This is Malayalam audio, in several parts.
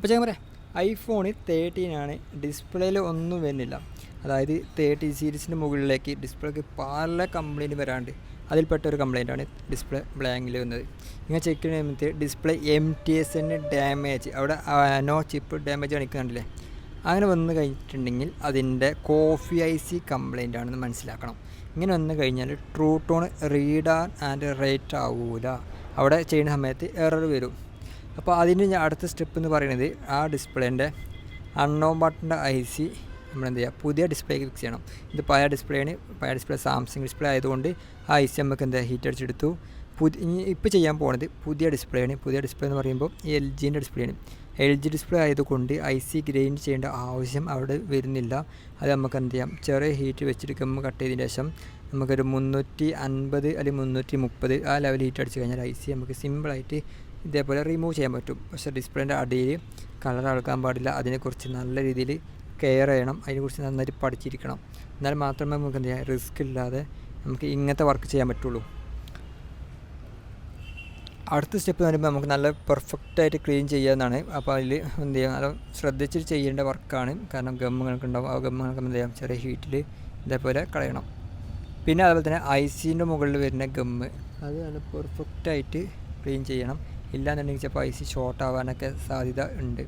അപ്പോൾ ചെയ്യാൻ പറയാം, ഐഫോൺ 13 ഡിസ്പ്ലേയിൽ ഒന്നും വരുന്നില്ല. അതായത് 30 സീരീസിൻ്റെ മുകളിലേക്ക് ഡിസ്പ്ലേക്ക് പല കംപ്ലയിൻറ്റ് വരാണ്ട് അതിൽപ്പെട്ട ഒരു കംപ്ലയിൻ്റാണ് ഡിസ്പ്ലേ ബ്ലാങ്കിൽ വന്നത്. ഇങ്ങനെ ചെക്ക് ചെയ്യുന്ന ഡിസ്പ്ലേ MTSന് ഡാമേജ്, അവിടെ നോ ചിപ്പ് ഡാമേജ് കാണിക്കുന്നുണ്ടല്ലേ, അങ്ങനെ വന്നു കഴിഞ്ഞിട്ടുണ്ടെങ്കിൽ അതിൻ്റെ കോഫി IC കംപ്ലയിൻ്റ് ആണെന്ന് മനസ്സിലാക്കണം. ഇങ്ങനെ വന്നു കഴിഞ്ഞാൽ true tone read and write ആവൂല, അവിടെ ചെയ്യുന്ന സമയത്ത് എറർ വരും. അപ്പോൾ അതിന് അടുത്ത സ്റ്റെപ്പ് എന്ന് പറയുന്നത് ആ ഡിസ്പ്ലേൻ്റെ അൺനോൺ ബട്ടൻ്റെ IC നമ്മളെന്ത് ചെയ്യുക, പുതിയ ഡിസ്പ്ലേക്ക് ഫിക്സ് ചെയ്യണം. ഇത് പഴയ ഡിസ്പ്ലേ സാംസങ് ഡിസ്പ്ലേ ആയതുകൊണ്ട് ആ IC നമുക്ക് എന്താ ഹീറ്റ് അടിച്ചെടുത്തു. ഇപ്പോൾ ചെയ്യാൻ പോകുന്നത് പുതിയ ഡിസ്പ്ലേ ആണ്. പുതിയ ഡിസ്പ്ലേ എന്ന് പറയുമ്പോൾ LGൻ്റെ ഡിസ്പ്ലേ ആണ്. LG ഡിസ്പ്ലേ ആയതുകൊണ്ട് IC ഗ്രൈൻഡ് ചെയ്യേണ്ട ആവശ്യം അവിടെ വരുന്നില്ല. അത് നമുക്ക് എന്ത് ചെയ്യാം, ചെറിയ ഹീറ്റ് വെച്ചിട്ട് ഗമ്മ് കട്ട് ചെയ്തതിന് ശേഷം നമുക്കൊരു 350 അല്ലെങ്കിൽ 330 ആ ലെവൽ ഹീറ്റ് അടിച്ച് കഴിഞ്ഞാൽ IC നമുക്ക് സിമ്പിളായിട്ട് ഇതേപോലെ റിമൂവ് ചെയ്യാൻ പറ്റും. പക്ഷേ ഡിസ്പ്ലേൻ്റെ അടിയിൽ കളർ അളക്കാൻ പാടില്ല. അതിനെക്കുറിച്ച് നല്ല രീതിയിൽ കെയർ ചെയ്യണം, അതിനെക്കുറിച്ച് നന്നായിട്ട് പഠിച്ചിരിക്കണം. എന്നാൽ മാത്രമേ നമുക്ക് എന്ത് ചെയ്യാം, റിസ്ക് ഇല്ലാതെ നമുക്ക് ഇങ്ങനത്തെ വർക്ക് ചെയ്യാൻ പറ്റുള്ളൂ. അടുത്ത സ്റ്റെപ്പ് എന്ന് പറയുമ്പോൾ നമുക്ക് നല്ല പെർഫെക്റ്റായിട്ട് ക്ലീൻ ചെയ്യാമെന്നാണ്. അപ്പോൾ അതിൽ എന്ത് ചെയ്യാം, അത് ശ്രദ്ധിച്ചിട്ട് ചെയ്യേണ്ട വർക്കാണ്. കാരണം ഗമ്മുകൾക്ക് ഉണ്ടാവും, ആ ഗമ്മുകൾക്ക് എന്ത് ചെയ്യാം, ചെറിയ ഹീറ്റിൽ ഇതേപോലെ കളയണം. പിന്നെ അതുപോലെ തന്നെ ICൻ്റെ മുകളിൽ വരുന്ന ഗമ്മ് അത് നല്ല പെർഫെക്റ്റായിട്ട് ക്ലീൻ ചെയ്യണം. ഇല്ലാന്നുണ്ടെങ്കിൽ ചിലപ്പോൾ IC ഷോർട്ട് ആവാനൊക്കെ സാധ്യത ഉണ്ട്.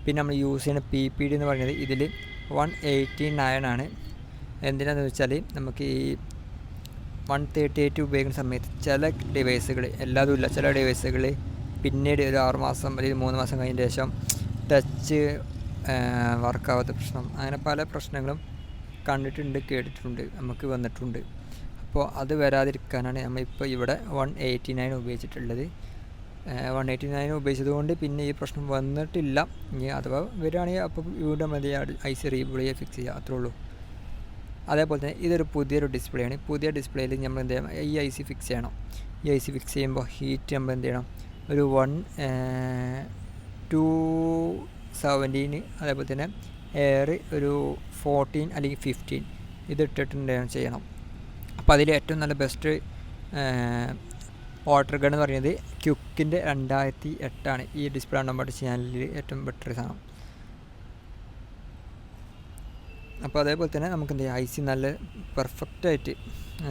പിന്നെ നമ്മൾ യൂസ് ചെയ്യുന്ന PPD എന്ന് പറയുന്നത് ഇതിൽ 189 ആണ്. എന്തിനാണെന്ന് വെച്ചാൽ നമുക്ക് ഈ 138 ഉപയോഗിക്കുന്ന സമയത്ത് ചില ഡിവൈസുകൾ, എല്ലാതും ഇല്ല, ചില ഡിവൈസുകൾ പിന്നീട് ഒരു 6 മാസം അല്ലെങ്കിൽ 3 മാസം കഴിഞ്ഞ ശേഷം ടച്ച് വർക്കാവാത്ത പ്രശ്നം, അങ്ങനെ പല പ്രശ്നങ്ങളും കണ്ടിട്ടുണ്ട്, കേട്ടിട്ടുണ്ട്, നമുക്ക് വന്നിട്ടുണ്ട്. അപ്പോൾ അത് വരാതിരിക്കാനാണ് നമ്മളിപ്പോൾ ഇവിടെ 189 ഉപയോഗിച്ചിട്ടുള്ളത്. 189 ഉപയോഗിച്ചതുകൊണ്ട് പിന്നെ ഈ പ്രശ്നം വന്നിട്ടില്ല. ഇനി അഥവാ വരികയാണെങ്കിൽ അപ്പോൾ ഇവിടെ മതി IC റീബൂട്ട് ചെയ്യുക, ഫിക്സ് ചെയ്യുക, അത്രേ ഉള്ളൂ. അതേപോലെ തന്നെ ഇതൊരു പുതിയൊരു ഡിസ്പ്ലേ ആണ്. പുതിയ ഡിസ്പ്ലേയിൽ നമ്മൾ എന്ത് ചെയ്യണം, ഈ IC ഫിക്സ് ചെയ്യണം. ഈ IC ഫിക്സ് ചെയ്യുമ്പോൾ ഹീറ്റ് നമ്മൾ എന്ത് ചെയ്യണം, ഒരു 217, അതേപോലെ തന്നെ എയർ ഒരു 14 അല്ലെങ്കിൽ 15 ഇതിട്ടിട്ടുണ്ട് ചെയ്യണം. അപ്പോൾ അതിൽ ഏറ്റവും നല്ല ബെസ്റ്റ് വാട്ടർ ഗൺ എന്ന് പറയുന്നത് ക്യുക്കിൻ്റെ 2008 ഈ ഡിസ്പ്ലേ അൺബോക്സ് ചാനലിൽ ഏറ്റവും ബെറ്റർ സാധനം. അപ്പോൾ അതേപോലെ തന്നെ നമുക്ക് എന്ത് ചെയ്യാം, IC നല്ല പെർഫെക്റ്റായിട്ട്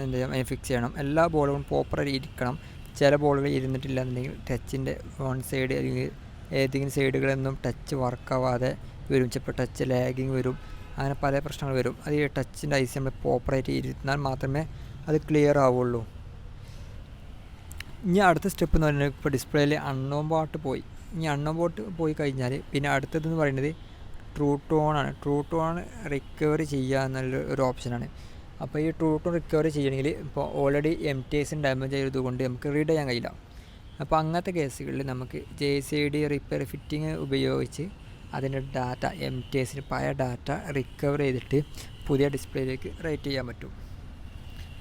എന്ത് ചെയ്യാം, ഫിക്സ് ചെയ്യണം. എല്ലാ ബോളുകളും പ്രോപ്പറായി ഇരിക്കണം. ചില ബോളുകൾ ഇരുന്നിട്ടില്ല എന്നുണ്ടെങ്കിൽ ടച്ചിൻ്റെ വൺ സൈഡ് അല്ലെങ്കിൽ ഏതെങ്കിലും സൈഡുകളൊന്നും ടച്ച് വർക്കാവാതെ വരും, ചിലപ്പോൾ ടച്ച് ലാഗിങ് വരും, അങ്ങനെ പല പ്രശ്നങ്ങൾ വരും. അത് ഈ ടച്ചിൻ്റെ IC നമ്മൾ പ്രോപ്പറായിട്ട് ഇരുന്നാൽ മാത്രമേ അത് ക്ലിയർ ആവുള്ളൂ. ഇനി അടുത്ത സ്റ്റെപ്പ് എന്ന് പറയുന്നത്, ഇപ്പോൾ ഡിസ്പ്ലേയിൽ അൺനോൺ ബോട്ട് പോയി. ഇനി അൺനോൺ ബോട്ട് പോയി കഴിഞ്ഞാൽ പിന്നെ അടുത്തതെന്ന് പറയുന്നത് ട്രൂ ടോണാണ്. ട്രൂ ടോൺ റിക്കവറി ചെയ്യുക എന്നുള്ളൊരു ഓപ്ഷനാണ്. അപ്പോൾ ഈ ട്രൂ ടോൺ റിക്കവറി ചെയ്യണമെങ്കിൽ ഇപ്പോൾ ഓൾറെഡി MTSന് ഡാമേജ് ചെയ്തതുകൊണ്ട് നമുക്ക് റീഡ് ചെയ്യാൻ കഴിയില്ല. അപ്പോൾ അങ്ങനത്തെ കേസുകളിൽ നമുക്ക് JCD റിപ്പയർ ഫിറ്റിങ് ഉപയോഗിച്ച് അതിൻ്റെ ഡാറ്റ, MTSന് പഴയ ഡാറ്റ റിക്കവർ ചെയ്തിട്ട് പുതിയ ഡിസ്പ്ലേയിലേക്ക് റൈറ്റ് ചെയ്യാൻ പറ്റും.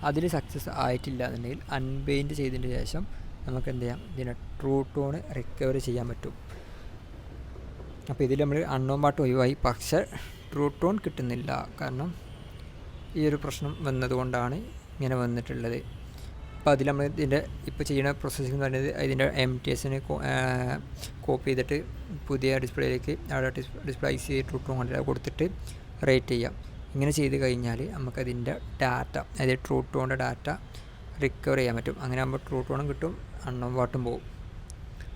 അതിൽ സക്സസ് ആയിട്ടില്ല എന്നുണ്ടെങ്കിൽ അൺബൈൻഡ് ചെയ്തതിന് ശേഷം നമുക്ക് എന്ത് ചെയ്യാം, ഇതിനെ ട്രൂ ടോൺ റിക്കവറി ചെയ്യാൻ പറ്റും. അപ്പോൾ ഇതിൽ നമ്മൾ അൺനോൺ പാട്ട് ഒഴിവായി, പക്ഷേ ട്രൂ ടോൺ കിട്ടുന്നില്ല. കാരണം ഈ ഒരു പ്രശ്നം വന്നതുകൊണ്ടാണ് ഇങ്ങനെ വന്നിട്ടുള്ളത്. അപ്പോൾ അതിൽ നമ്മൾ ഇതിൻ്റെ ഇപ്പോൾ ചെയ്യുന്ന പ്രോസസ്സിംഗ് എന്ന് പറയുന്നത് ഇതിൻ്റെ MTSന് കോപ്പി ചെയ്തിട്ട് പുതിയ ഡിസ്പ്ലേയിലേക്ക് അവിടെ ഡിസ്പ്ലേ IC ട്രൂ ടോൺ കൊടുത്തിട്ട് റേറ്റ് ചെയ്യാം. ഇങ്ങനെ ചെയ്ത് കഴിഞ്ഞാൽ നമുക്കതിൻ്റെ ഡാറ്റ, അതായത് ട്രൂ ടോണിൻ്റെ ഡാറ്റ റിക്കവർ ചെയ്യാൻ പറ്റും. അങ്ങനെ ആകുമ്പോൾ ട്രൂ ടോണും കിട്ടും, അൺനോൺ പാട്ടും പോകും.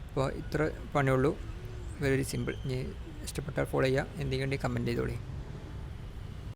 അപ്പോൾ ഇത്ര പണിയുള്ളൂ, വെരി സിമ്പിൾ. ഇനി ഇഷ്ടപ്പെട്ടാൽ ഫോളോ ചെയ്യുക, എന്തെങ്കിലും കമൻറ്റ് ചെയ്തോളി.